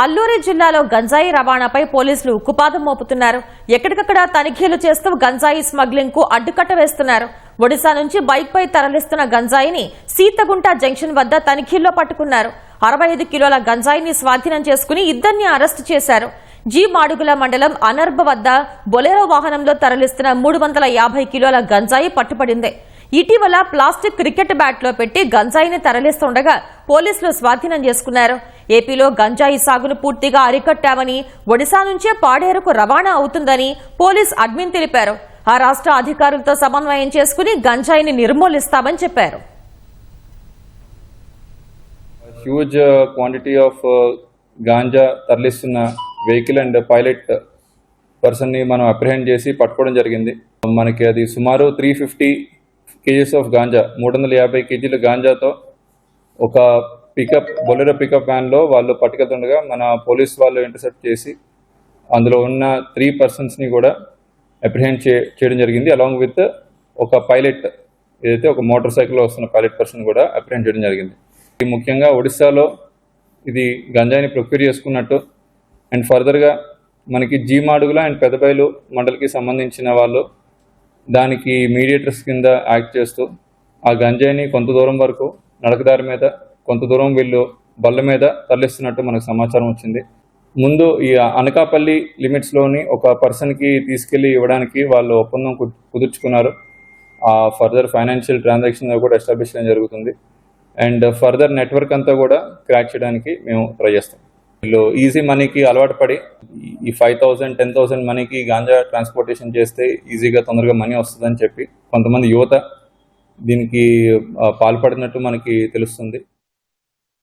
అల్లూరి జిల్లాలో గంజాయి రవాణాపై పోలీసులు ఉక్కుపాదం మోపుతున్నారు. ఎక్కడికక్కడ తనిఖీలు చేస్తూ గంజాయి స్మగ్లింగ్ కు అడ్డుకట్ట వేస్తున్నారు. ఒడిశా నుంచి బైక్ పై తరలిస్తున్న గంజాయిని సీతగుంట జంక్షన్ వద్ద తనిఖీల్లో పట్టుకున్నారు. 65 కిలోల గంజాయిని స్వాధీనం చేసుకుని ఇద్దరిని అరెస్టు చేశారు. జీ మాడుగుల మండలం అనర్బ వద్ద బొలెరో వాహనంలో తరలిస్తున్న 350 కిలోల గంజాయి పట్టుబడింది. ఇటీవల ప్లాస్టిక్ క్రికెట్ బ్యాట్ లో పెట్టి గంజాయిని తరలిస్తుండగా పోలీసులు స్వాధీనం చేసుకున్నారు. ఏపీలో గంజాయి సాగును పూర్తిగా అరికట్టామని, ఒడిశా నుంచే పాడేరుకు రవాణా అవుతుందని పోలీస్ అడ్మిన్ తెలిపారు. ఆ రాష్ట్ర అధికారులతో సమన్వయం చేసుకుని గంజాయిని నిర్మూలిస్తామని చెప్పారు. హ్యూజ్ క్వాంటిటీ ఆఫ్ గాంజా తరలిస్తున్న వెహికల్ అండ్ పైలట్ పర్సన్ ని మనం అప్రిహెండ్ చేసి పట్టుకోవడం జరిగింది. మనకి అది సుమారు 350 కేజీస్ ఆఫ్ గాంజా, 350 కేజీల గాంజాతో ఒక బొలెరో పికప్ వ్యాన్ లో వాళ్ళు పట్టుకెళ్తుండగా మన పోలీస్ వాళ్ళు ఇంటర్సెప్ట్ చేసి అందులో ఉన్న 3 పర్సన్స్ ని కూడా అప్రిహెండ్ చేయడం జరిగింది. అలాంగ్ విత్ ఒక పైలట్, ఏదైతే ఒక మోటార్ సైకిల్ లో వస్తున్న పైలట్ పర్సన్ కూడా అప్రిహెండ్ చేయడం జరిగింది. ముఖ్యంగా ఒడిశాలో ఇది గంజాయిని ప్రొక్యూర్ చేసుకున్నట్టు అండ్ ఫర్దర్గా మనకి జీ మాడుగుల అండ్ పెదబైలు మండలికి సంబంధించిన వాళ్ళు దానికి మీడియేటర్స్ కింద యాక్ట్ చేస్తూ ఆ గంజాయిని కొంత దూరం వరకు నడకదారి మీద, కొంత దూరం వీళ్ళు బళ్ళ మీద తరలిస్తున్నట్టు మనకు సమాచారం వచ్చింది. ముందు ఈ అనకాపల్లి లిమిట్స్లోని ఒక పర్సన్కి తీసుకెళ్లి ఇవ్వడానికి వాళ్ళు ఒప్పందం కుదుర్చుకున్నారు. ఆ ఫర్దర్ ఫైనాన్షియల్ ట్రాన్సాక్షన్ కూడా ఎస్టాబ్లిష్ చేయడం జరుగుతుంది. అండ్ ఫర్దర్ నెట్వర్క్ అంతా కూడా క్రాక్ చేయడానికి మేము ట్రై చేస్తాం. వీళ్ళు ఈజీ మనీకి అలవాటు పడి ఈ 5,000, 10,000 మనీకి గాంజా ట్రాన్స్పోర్టేషన్ చేస్తే ఈజీగా తొందరగా మనీ వస్తుందని చెప్పి కొంతమంది యువత దీనికి పాల్పడినట్టు మనకి తెలుస్తుంది.